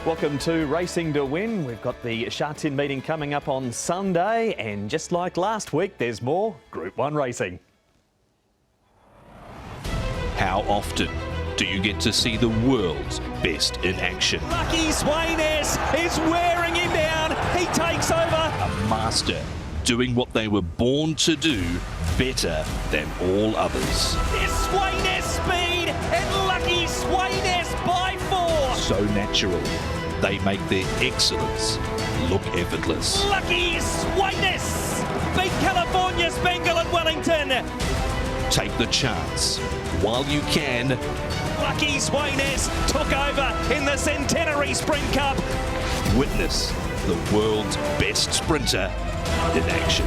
Welcome to Racing to Win. We've got the Sha Tin meeting coming up on Sunday, and just like last week, there's more Group 1 racing. How often do you get to see the world's best in action? Lucky Swainess is wearing him down. He takes over. A master doing what they were born to do better than all others. There's Swainess speed and Lucky Swainess by 4. So natural, they make their excellence look effortless. Lucky Swainess beat California Spangle at Wellington. Take the chance while you can. Lucky Swainess took over in the Centenary Sprint Cup. Witness the world's best sprinter in action.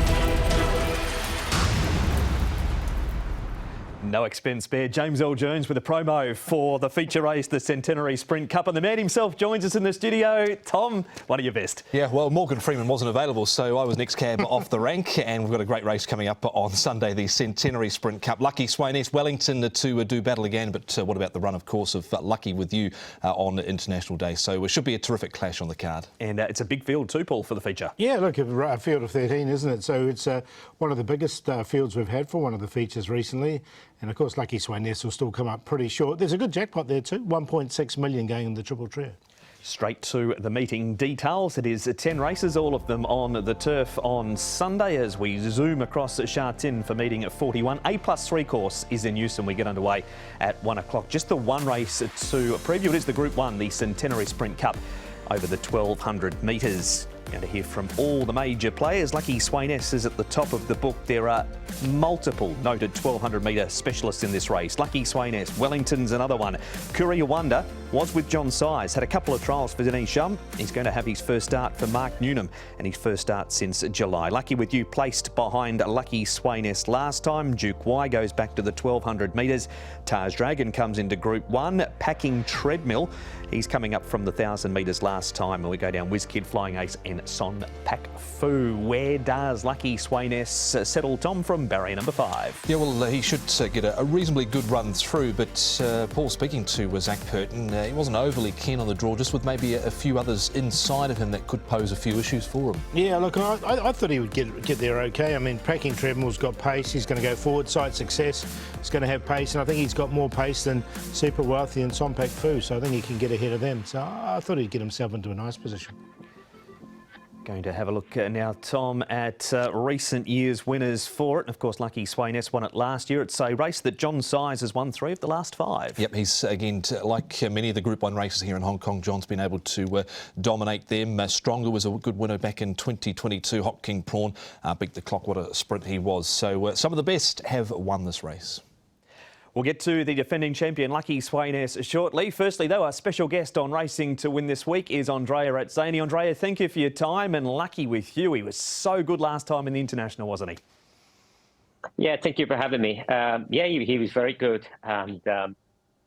No expense spared. James L. Jones with a promo for the feature race, the Centenary Sprint Cup. And the man himself joins us in the studio. Tom, one of your best. Yeah, well, Morgan Freeman wasn't available, so I was next cab off the rank. And we've got a great race coming up on Sunday, the Centenary Sprint Cup. Lucky Swainess, Wellington to do battle again. But what about the run, of course, of Lucky with you on International Day? So it should be a terrific clash on the card. And it's a big field too, Paul, for the feature. Yeah, look, a field of 13, isn't it? So it's one of the biggest fields we've had for one of the features recently. And, of course, Lucky Swainess will still come up pretty short. There's a good jackpot there too, 1.6 million going in the Triple Trio. Straight to the meeting details. It is 10 races, all of them on the turf on Sunday as we zoom across Sha Tin for meeting at 41. A+3 course is in use and we get underway at 1 o'clock. Just the one race to preview. It is the Group 1, the Centenary Sprint Cup over the 1,200 metres. Going to hear from all the major players. Lucky Swainess is at the top of the book. There are multiple noted 1,200 metre specialists in this race. Lucky Swainess, Wellington's another one. Courier Wonder was with John Size, had a couple of trials for Denise Shum. He's going to have his first start for Mark Newnham and his first start since July. Lucky with You placed behind Lucky Swainess last time. Duke Y goes back to the 1,200 metres. Taj Dragon comes into Group 1. Packing Treadmill, he's coming up from the 1,000 metres last time. And we go down Whiz Kid, Flying Ace and Son Pak Fu. Where does Lucky Swainess settle, Tom, from barrier number 5? Yeah, well, he should get a reasonably good run through, but Paul, speaking to Zach Purton, he wasn't overly keen on the draw, just with maybe a few others inside of him that could pose a few issues for him. Yeah, look, I thought he would get there okay. I mean, Packing Treadmill's got pace. He's going to go forward. Sight Success is going to have pace, and I think he's got more pace than Super Wealthy and Son Pak Fu, so I think he can get ahead of them. So I thought he'd get himself into a nice position. Going to have a look now, Tom, at recent year's winners for it. And of course, Lucky Swainess won it last year. It's a race that John Size has won 3 of the last 5. Yep, he's, again, like many of the Group 1 races here in Hong Kong, John's been able to dominate them. Stronger was a good winner back in 2022. Hot King Prawn beat the clock. What a sprint he was. So some of the best have won this race. We'll get to the defending champion, Lucky Swainess, shortly. Firstly, though, our special guest on Racing to Win this week is Andrea Atzeni. Andrea, thank you for your time, and lucky with you. He was so good last time in the International, wasn't he? Yeah, thank you for having me. Yeah, he was very good. And,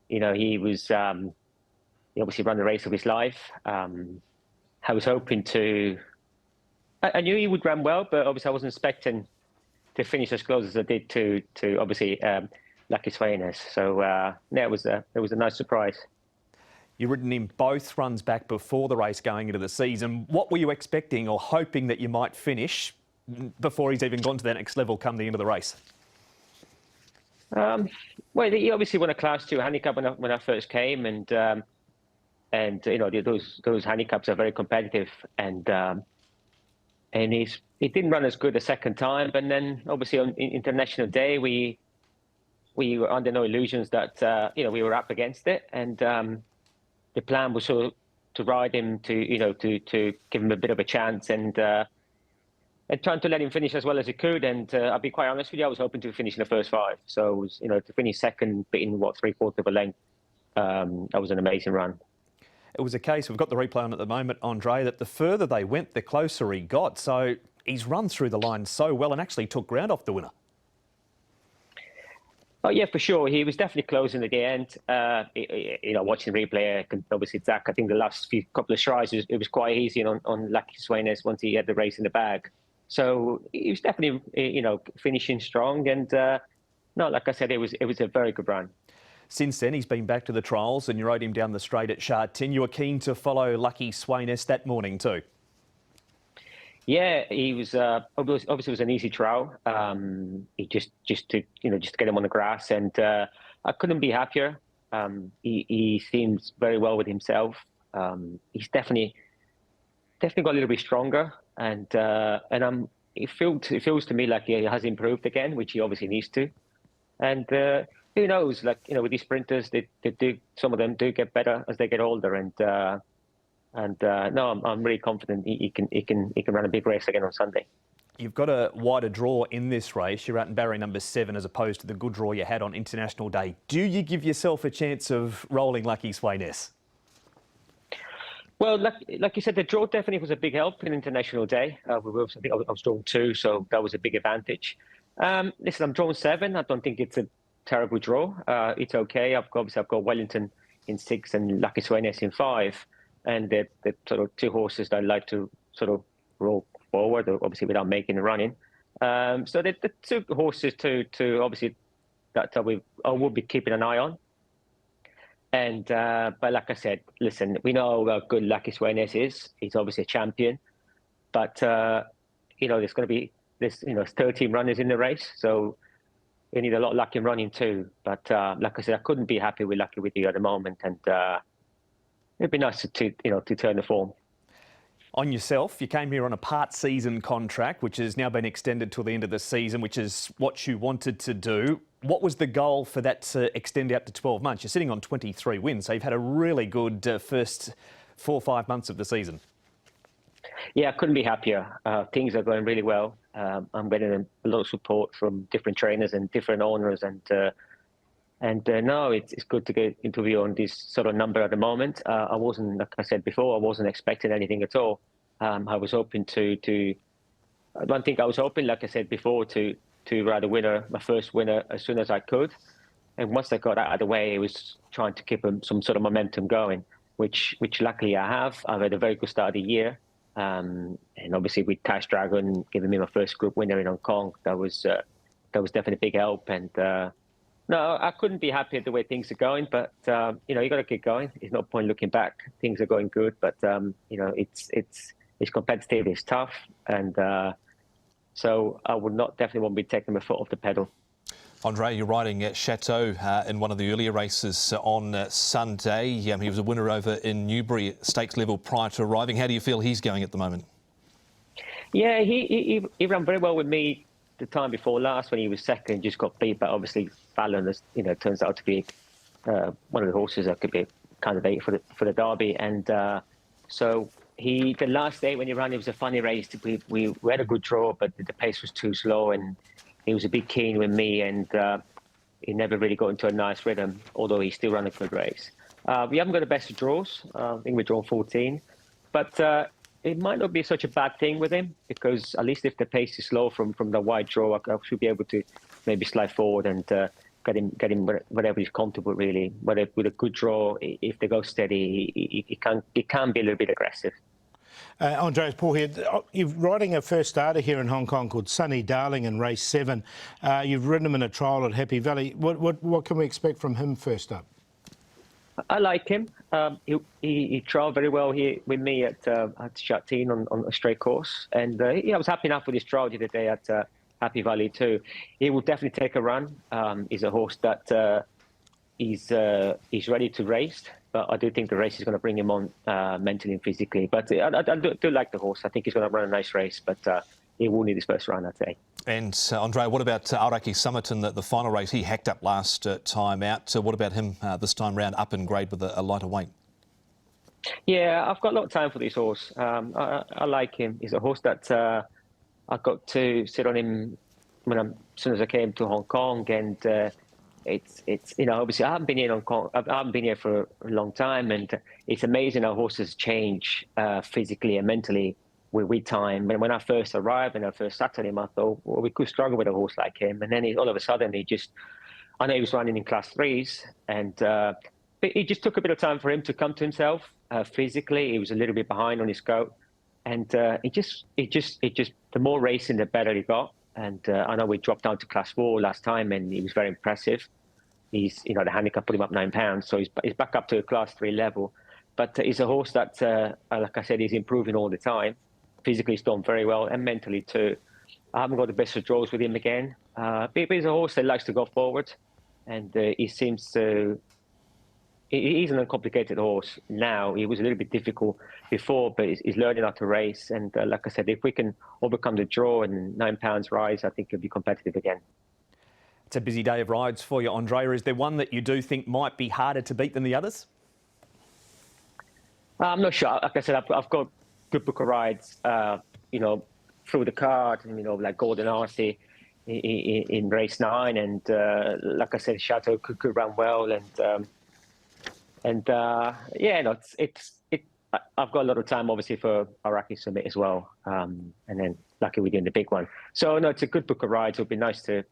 you know, he obviously ran the race of his life. I was hoping to... I knew he would run well, but obviously I wasn't expecting to finish as close as I did to obviously... Lucky Swainess. So yeah, it was a nice surprise. You've ridden him both runs back before the race going into the season. What were you expecting or hoping that you might finish before he's even gone to that next level come the end of the race? Well, he obviously won a Class 2 handicap when I first came, and you know, those handicaps are very competitive, and he didn't run as good the second time, but then obviously on International Day we were under no illusions that you know, we were up against it, and the plan was to ride him to give him a bit of a chance and trying to let him finish as well as he could. And I'll be quite honest with you, I was hoping to finish in the first 5. So it was, you know, to finish second, beating what, 3/4 of a length. That was an amazing run. It was a case, we've got the replay on at the moment, Andre, that the further they went, the closer he got. So he's run through the line so well and actually took ground off the winner. Oh yeah, for sure. He was definitely closing at the end. You know, watching replay, obviously Zach, I think the last couple of tries, it was quite easy on Lucky Swainess once he had the race in the bag. So he was definitely, you know, finishing strong. And no, like I said, it was a very good run. Since then, he's been back to the trials and you rode him down the straight at Sha Tin. You were keen to follow Lucky Sweynesse that morning too. Yeah, he was obviously it was an easy trial. He just to get him on the grass, and I couldn't be happier. He seems very well with himself. He's definitely got a little bit stronger, and it feels to me like he has improved again, which he obviously needs to. And who knows? Like with these sprinters, some of them do get better as they get older, and no, I'm really confident he can run a big race again on Sunday. You've got a wider draw in this race. You're out in barrier number 7 as opposed to the good draw you had on International Day. Do you give yourself a chance of rolling Lucky Sweynesse? Well, like you said, the draw definitely was a big help in International Day. I think I was drawn 2, so that was a big advantage. Listen, I'm drawn 7. I don't think it's a terrible draw. It's okay. I've got Wellington in 6 and Lucky Sweynesse in 5. And they're sort of 2 horses that I like to sort of roll forward, obviously without making a run-in. So the 2 horses to obviously that I will be keeping an eye on. And but like I said, listen, we know how good Lucky Sweynesse is. He's obviously a champion, but there's going to be 13 runners in the race, so we need a lot of luck in running too. But like I said, I couldn't be happy with Lucky with you at the moment, and it'd be nice to turn the form. On yourself, you came here on a part-season contract, which has now been extended till the end of the season, which is what you wanted to do. What was the goal for that to extend out to 12 months? You're sitting on 23 wins, so you've had a really good first 4 or 5 months of the season. Yeah, I couldn't be happier. Things are going really well. I'm getting a lot of support from different trainers and different owners, and no, it's good to get interview on this sort of number at the moment. I wasn't, like I said before, I wasn't expecting anything at all. I was hoping I don't think I was hoping, like I said before, to ride a winner, my first winner, as soon as I could. And once I got out of the way, it was trying to keep some sort of momentum going, which luckily I have. I've had a very good start of the year. And obviously with Tash Dragon giving me my first group winner in Hong Kong, that was definitely a big help. And no, I couldn't be happier the way things are going, but you got to keep going. There's no point looking back. Things are going good, but it's competitive, it's tough, and so I would definitely want to be taking my foot off the pedal. Andre, you're riding at Chateau in one of the earlier races on Sunday. He was a winner over in Newbury at stakes level prior to arriving. How do you feel he's going at the moment? Yeah, he ran very well with me the time before last when he was second. Just got beat, but obviously Fallon, turns out to be one of the horses that could be a candidate for the Derby. And so the last day when he ran, it was a funny race. We had a good draw, but the pace was too slow, and he was a bit keen with me, and he never really got into a nice rhythm, although he still ran a good race. We haven't got the best of draws. I think we're drawn 14. But it might not be such a bad thing with him, because at least if the pace is slow from the wide draw, I should be able to maybe slide forward and get him whatever he's comfortable, really. But with a good draw, if they go steady, he can be a little bit aggressive. Andreas, Paul here. You're riding a first starter here in Hong Kong called Sunny Darling in race 7. You've ridden him in a trial at Happy Valley. What can we expect from him first up? I like him. He trialled very well here with me at Sha Tin on a straight course, and I was happy enough with his trial the other day at Happy Valley too. He will definitely take a run. He's a horse that he's ready to race, but I do think the race is going to bring him on mentally and physically. But I do like the horse. I think he's going to run a nice race, but he will need his first run, I'd say. And Andre, what about Aoraki Summerton, the final race? He hacked up last time out. What about him this time round, up in grade with a lighter weight? Yeah, I've got a lot of time for this horse. I like him. He's a horse that I got to sit on him as soon as I came to Hong Kong, and it's obviously I haven't been here in Hong Kong. I haven't been here for a long time, and it's amazing how horses change physically and mentally with time. When I first arrived and I first sat on him, I thought, well, we could struggle with a horse like him. And then all of a sudden, I know he was running in class 3s, and it just took a bit of time for him to come to himself physically. He was a little bit behind on his go, and it just the more racing, the better he got. And I know we dropped down to class 4 last time, and he was very impressive. he's the handicap put him up £9, so he's back up to a Class 3 level. But he's a horse that, like I said, he's improving all the time. Physically, he's done very well, and mentally too. I haven't got the best of draws with him again. But he's a horse that likes to go forward, and he seems to. He's an uncomplicated horse now. He was a little bit difficult before, but he's learning how to race. And like I said, if we can overcome the draw and £9 rise, I think he'll be competitive again. It's a busy day of rides for you, Andrea. Is there one that you do think might be harder to beat than the others? I'm not sure. Like I said, I've got good book of rides, through the card, like Golden Arcee in race 9. And like I said, Chateau could run well. I've got a lot of time, obviously, for Iraqi Summit as well. And then lucky we're doing the big one. So, no, it's a good book of rides. It would be nice to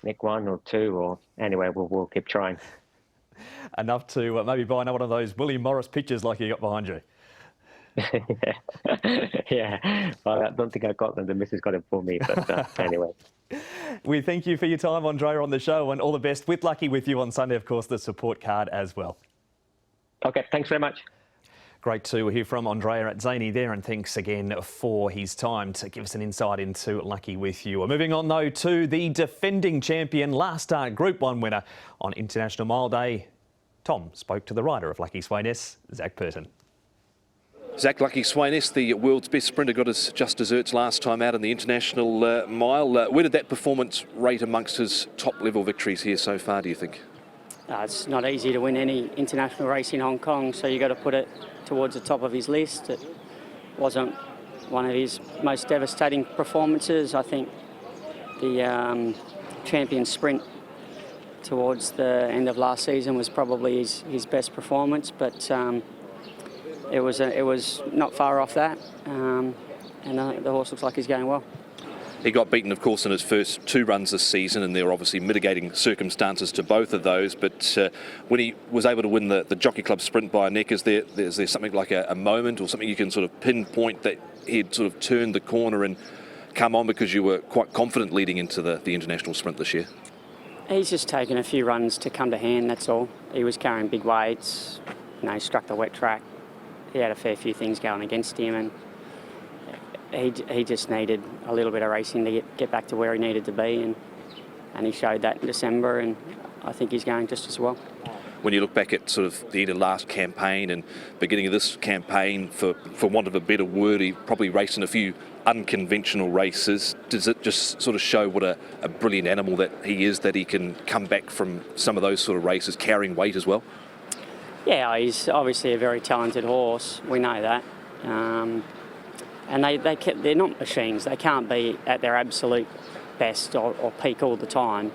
nick 1 or 2, or anyway, we'll keep trying. Enough to maybe buy one of those William Morris pictures like you got behind you. Yeah, well, I don't think I got them. The missus got it for me, but anyway. We thank you for your time, Andrea, on the show, and all the best with Lucky with you on Sunday, of course, the support card as well. Okay, thanks very much. Great to hear from Andrea Atzeni there, and thanks again for his time to give us an insight into Lucky with you. We're moving on, though, to the defending champion, last start Group 1 winner on International Mile Day. Tom spoke to the rider of Lucky Sweynesse, Zach Purton. Zach, Lucky Sweynesse, the world's best sprinter, got his just desserts last time out in the International Mile. Where did that performance rate amongst his top-level victories here so far, do you think? It's not easy to win any international race in Hong Kong, so you've got to put it towards the top of his list. It wasn't one of his most devastating performances. I think the champion sprint towards the end of last season was probably his best performance, but it was not far off that, and the horse looks like he's going well. He got beaten, of course, in his first 2 runs this season, and there were obviously mitigating circumstances to both of those. But when he was able to win the Jockey Club sprint by a neck, is there something like a moment or something you can sort of pinpoint that he'd sort of turned the corner and come on, because you were quite confident leading into the international sprint this year? He's just taken a few runs to come to hand, that's all. He was carrying big weights, he struck the wet track. He had a fair few things going against him, and he just needed a little bit of racing to get back to where he needed to be, and he showed that in December, and I think he's going just as well. When you look back at sort of the end of last campaign and beginning of this campaign, for want of a better word, he probably raced in a few unconventional races. Does it just sort of show what a brilliant animal that he is, that he can come back from some of those sort of races carrying weight as well? Yeah, he's obviously a very talented horse. We know that. And they're not machines. They can't be at their absolute best or peak all the time.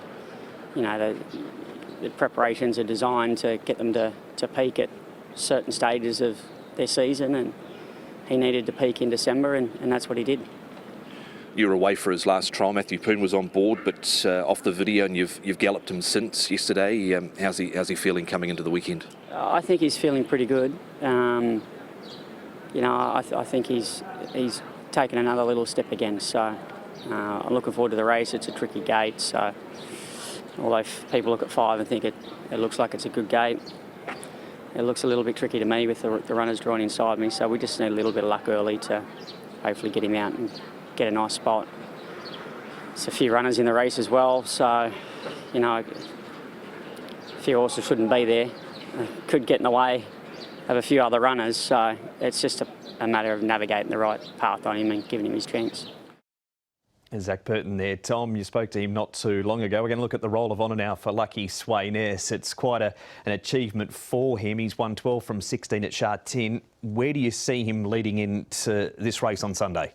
The preparations are designed to get them to peak at certain stages of their season, and he needed to peak in December, and that's what he did. You were away for his last trial. Matthew Purton was on board, but off the video, and you've galloped him since yesterday. How's he feeling coming into the weekend? I think he's feeling pretty good. I think he's taken another little step again. So I'm looking forward to the race. It's a tricky gate. So although people look at 5 and think it looks like it's a good gate, it looks a little bit tricky to me with the runners drawn inside me. So we just need a little bit of luck early to hopefully get him out and get a nice spot. There's a few runners in the race as well, so a few horses shouldn't be there. Could get in the way of a few other runners, so it's just a matter of navigating the right path on him and giving him his chance. And Zach Purton there. Tom, you spoke to him not too long ago. We're going to look at the roll of honour now for Lucky Sweynesse. It's quite an achievement for him. He's won 12 from 16 at Sha Tin. Where do you see him leading into this race on Sunday?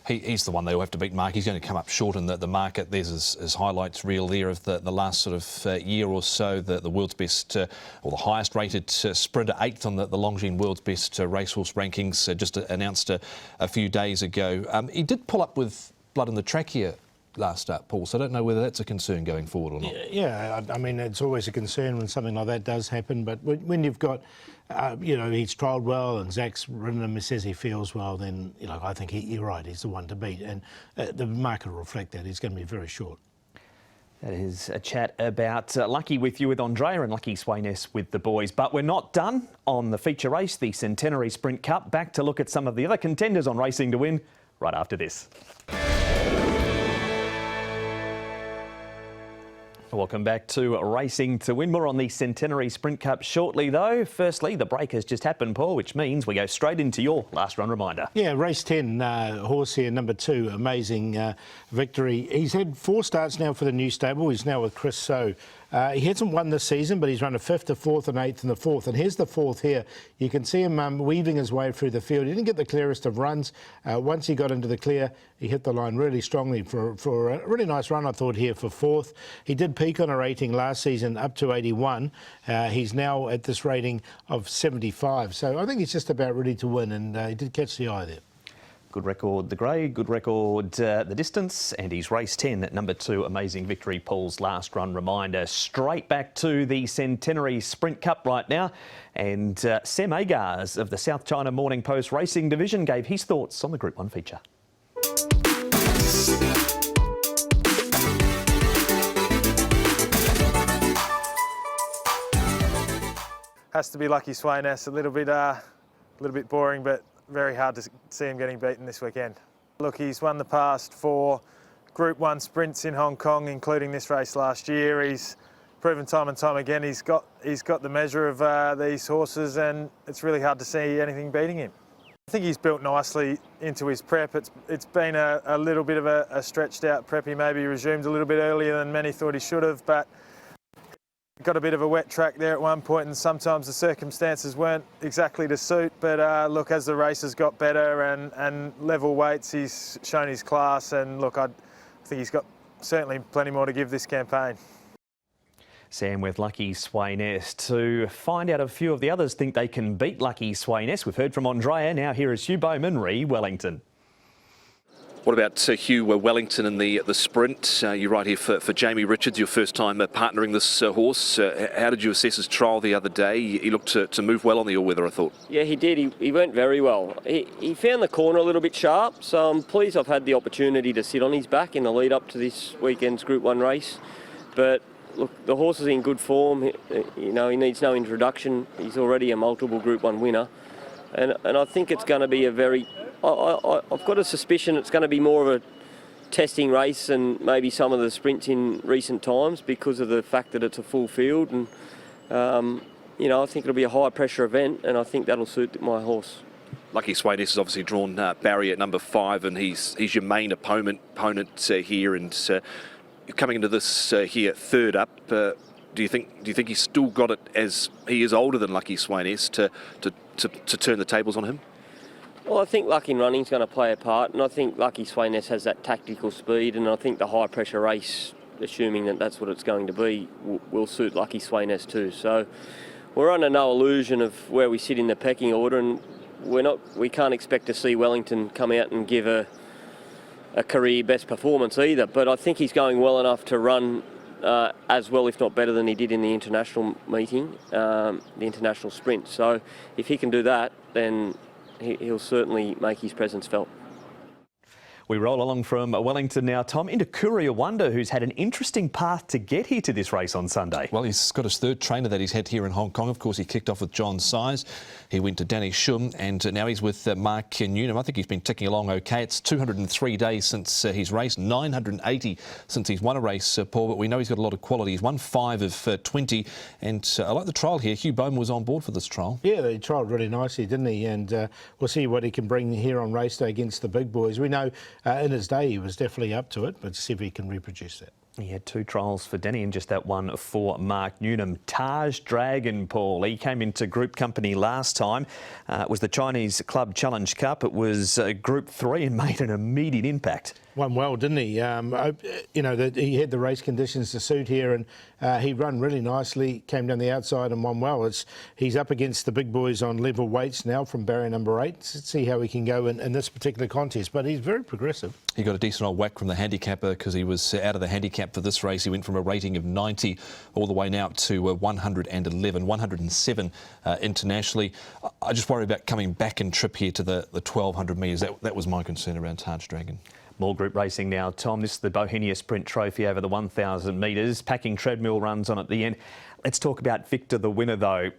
He's the one they will have to beat, Mark. He's going to come up short in the market. There's his highlights reel there of the last sort of year or so. The world's best, or the highest rated sprinter, 8th on the Longines World's Best Racehorse rankings, just announced a few days ago. He did pull up with blood in the trachea last start, Paul, so I don't know whether that's a concern going forward or not. Yeah, I mean, it's always a concern when something like that does happen, but when you've got, he's trialled well and Zach's ridden him, says he feels well, then, I think you're right, he's the one to beat, and the market will reflect that. He's going to be very short. That is a chat about Lucky with you with Andrea and Lucky Swainess with the boys. But we're not done on the feature race, the Centenary Sprint Cup. Back to look at some of the other contenders on Racing to Win right after this. Welcome back to Racing to Win. More on the Centenary Sprint Cup shortly, though. Firstly, the break has just happened, Paul, which means we go straight into your last run reminder. Yeah, race 10, horse here, number 2, amazing victory. He's had 4 starts now for the new stable. He's now with Chris So. He hasn't won this season, but he's run a 5th, a 4th, and 8th, and the 4th. And here's the 4th here. You can see him weaving his way through the field. He didn't get the clearest of runs. Once he got into the clear, he hit the line really strongly for a really nice run, I thought, here for 4th. He did peak on a rating last season up to 81. He's now at this rating of 75. So I think he's just about ready to win, and he did catch the eye there. Good record, the grade, good record, the distance, and he's race 10 at number 2, amazing victory, Paul's last run reminder. Straight back to the Centenary Sprint Cup right now, and Sam Agars of the South China Morning Post Racing Division gave his thoughts on the Group 1 feature. Has to be Lucky Swainess, a little bit boring, but very hard to see him getting beaten this weekend. Look, he's won the past 4 Group 1 sprints in Hong Kong, including this race last year. He's proven time and time again he's got the measure of these horses, and it's really hard to see anything beating him. I think he's built nicely into his prep. It's been a little bit of a stretched out prep. He maybe resumed a little bit earlier than many thought he should have, but got a bit of a wet track there at one point, and sometimes the circumstances weren't exactly to suit. But look, as the races got better and level weights, he's shown his class. And look, I think he's got certainly plenty more to give this campaign. Sam with Lucky Swainess. To find out a few of the others think they can beat Lucky Swainess, we've heard from Andrea. Now here is Hugh Bowman, re Wellington. What about Hugh Wellington in the sprint? You're right here for Jamie Richards, your first time partnering this horse. How did you assess his trial the other day? He looked to move well on the all-weather, I thought. Yeah, he did. He went very well. He found the corner a little bit sharp, so I'm pleased I've had the opportunity to sit on his back in the lead up to this weekend's Group 1 race. But look, the horse is in good form. You know, he needs no introduction. He's already a multiple Group 1 winner. And I think it's going to be a very... I've got a suspicion it's going to be more of a testing race than maybe some of the sprints in recent times because of the fact that it's a full field. And, you know, I think it'll be a high-pressure event, and I think that'll suit my horse. Lucky Swainess has obviously drawn Barry at number 5, and he's your main opponent here. And you're coming into this here third up. Do you think he's still got it, as he is older than Lucky Swainess, to turn the tables on him? Well, I think luck in running is going to play a part, and I think Lucky Swainess has that tactical speed, and I think the high-pressure race, assuming that that's what it's going to be, will suit Lucky Swainess too. So we're under no illusion of where we sit in the pecking order, and we can't expect to see Wellington come out and give a career best performance either. But I think he's going well enough to run as well, if not better, than he did in the international meeting, the international sprint. So if he can do that, then he'll certainly make his presence felt. We roll along from Wellington now, Tom, into Courier Wonder, who's had an interesting path to get here to this race on Sunday. Well, he's got his 3rd trainer that he's had here in Hong Kong. Of course, he kicked off with John Size. He went to Danny Shum, and now he's with Mark Newnham. I think he's been ticking along okay. It's 203 days since he's raced, 980 since he's won a race, Paul, but we know he's got a lot of quality. He's won 5 of 20, and I like the trial here. Hugh Bowman was on board for this trial. Yeah, they trialled really nicely, didn't he? And we'll see what he can bring here on race day against the big boys. We know in his day he was definitely up to it, but see if he can reproduce that. He had 2 trials for Denny and just that one for Mark Newnham. Taj Dragon, Paul, he came into group company last time. It was the Chinese Club Challenge Cup. It was Group 3 and made an immediate impact. Won well, didn't he? You know, he had the race conditions to suit here, and he ran really nicely, came down the outside and won well. He's up against the big boys on level weights now from barrier number 8. Let's see how he can go in this particular contest, but he's very progressive. He got a decent old whack from the handicapper because he was out of the handicap cap for this race. He went from a rating of 90 all the way now to 111, 107 internationally. I just worry about coming back in trip here to the 1200 metres. That was my concern around Taj Dragon. More group racing now, Tom. This is the Bohemia Sprint Trophy over the 1,000 metres. Packing treadmill runs on at the end. Let's talk about Victor, the winner, though.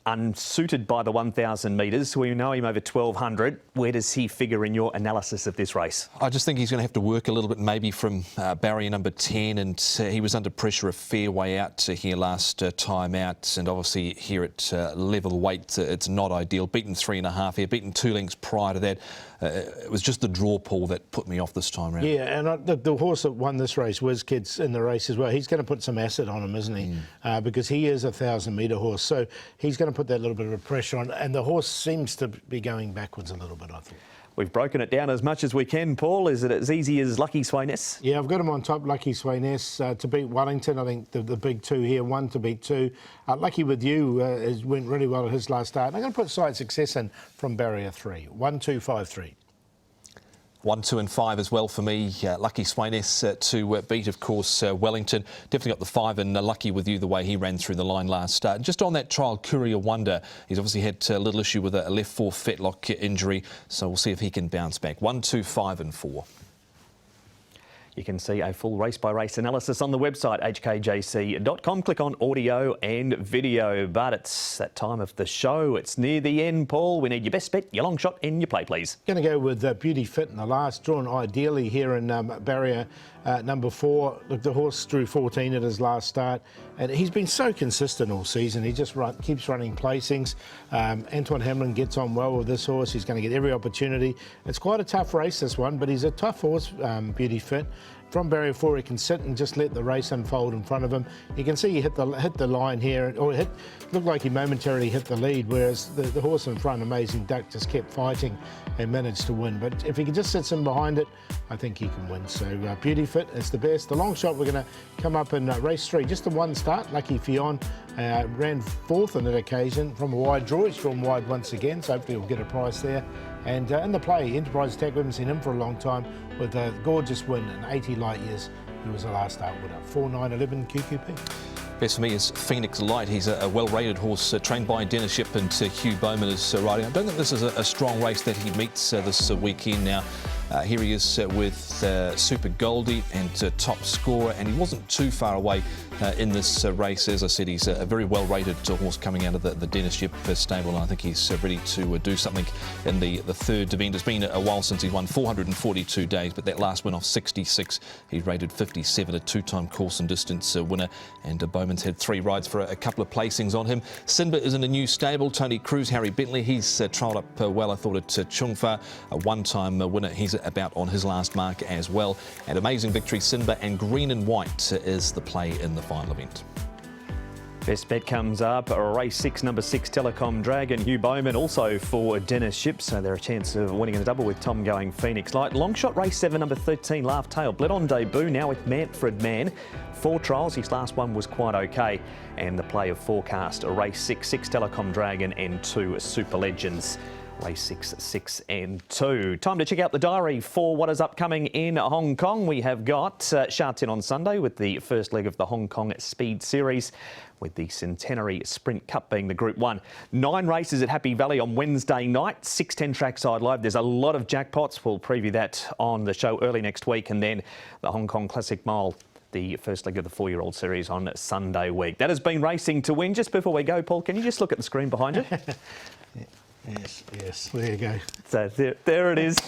Unsuited by the 1,000 metres. We know him over 1,200. Where does he figure in your analysis of this race? I just think he's going to have to work a little bit, maybe from barrier number 10, and he was under pressure a fair way out here last time out, and obviously here at level weight it's not ideal. Beaten 3.5 here, beaten 2 lengths prior to that. It was just the draw, Paul, that put me off this time round. Yeah, and the horse that won this race, WizKid's in the race as well. He's going to put some acid on him, isn't he? Because he is a 1,000-metre horse, so he's going to put that little bit of pressure on, and the horse seems to be going backwards a little bit, I thought. We've broken it down as much as we can, Paul. Is it as easy as Lucky Swayness? Yeah, I've got him on top, Lucky Swayness, to beat Wellington. I think the big two here, 1 to beat 2. Lucky With You went really well at his last start. I'm going to put Side Success in from barrier 3, 1, 2, 5, 3. 1, 2 and 5 as well for me. Lucky Swayness to beat, of course, Wellington. Definitely got the 5 and Lucky With You the way he ran through the line last start. Just on that trial, Courier Wonder, he's obviously had a little issue with a left fore fetlock injury, so we'll see if he can bounce back. 1, 2, 5 and 4. You can see a full race-by-race analysis on the website, hkjc.com. Click on audio and video. But it's that time of the show. It's near the end, Paul. We need your best bet, your long shot and your play, please. Going to go with Beauty Fit in the last, drawn ideally here in barrier number 4. Look, the horse drew 14 at his last start, and he's been so consistent all season. He just keeps running placings. Antoine Hamlin gets on well with this horse. He's going to get every opportunity. It's quite a tough race, this one, but he's a tough horse, Beauty Fit. From barrier 4, he can sit and just let the race unfold in front of him. You can see he hit the line here, or looked like he momentarily hit the lead, whereas the horse in front, Amazing Duck, just kept fighting and managed to win. But if he just sits in behind it, I think he can win. So Beauty Fit is the best. The long shot, we're going to come up in race 3, just the 1 start. Lucky Fionn ran 4th on that occasion from a wide draw. He's drawn wide once again, so hopefully we'll get a price there. And in the play, Enterprise Attack, we haven't seen him for a long time, with a gorgeous win in 80 light years. He was the last start winner. 4, 9, 11 QQP. Best for me is Phoenix Light. He's a well-rated horse, trained by Dennis Ship, and Hugh Bowman is riding. I don't think this is a strong race that he meets this weekend now. Here he is with Super Goldie and top scorer, and he wasn't too far away in this race. As I said, he's a very well-rated horse coming out of the Dennis Ship stable, and I think he's ready to do something in the third event. It's been a while since he won, 442 days, but that last win off 66, he rated 57, a 2-time course and distance winner, and Bowman's had 3 rides for a couple of placings on him. Simba is in a new stable. Tony Cruz, Harry Bentley, he's trialled up well, I thought, at Chungfa, a 1-time winner. He's about on his last mark as well. And Amazing Victory, Simba and Green and White is the play in the final event. Best bet comes up, race 6, number 6, Telecom Dragon. Hugh Bowman also for Dennis Ship, so they're a chance of winning in a double with Tom going Phoenix Light. Long shot, race 7, number 13, Laugh Tail. Bled on debut now with Manfred Mann. 4 trials, his last one was quite okay. And the play of forecast, race 6, Telecom Dragon and 2 Super Legends. Race 6, 6 and 2. Time to check out the diary for what is upcoming in Hong Kong. We have got Sha Tin on Sunday with the first leg of the Hong Kong Speed Series, with the Centenary Sprint Cup being the Group 1. 9 races at Happy Valley on Wednesday night, 6:10 trackside live. There's a lot of jackpots. We'll preview that on the show early next week, and then the Hong Kong Classic Mile, the first leg of the 4-year-old series on Sunday week. That has been Racing to Win. Just before we go, Paul, can you just look at the screen behind you? Yes, there you go. So there it is.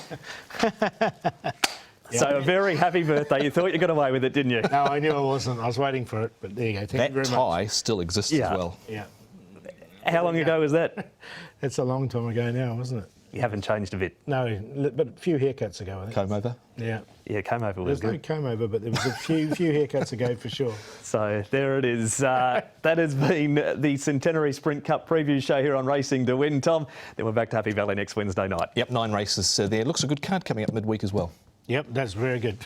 So a very happy birthday. You thought you got away with it, didn't you? No, I knew I wasn't. I was waiting for it, but there you go. Thank you very much. That tie still exists as well. Yeah. How long ago was that? It's a long time ago now, wasn't it? You haven't changed a bit. No, but a few haircuts ago, I think. Comb over? Yeah. Yeah, comb over was There's good. no comb over, but there was a few haircuts ago for sure. So there it is. That has been the Centenary Sprint Cup preview show here on Racing to Win. Tom, then we're back to Happy Valley next Wednesday night. Yep, 9 races there. Looks a good card coming up midweek as well. Yep, that's very good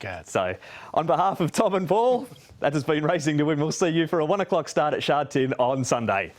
card. So on behalf of Tom and Paul, that has been Racing to Win. We'll see you for a 1 o'clock start at Sha Tin on Sunday.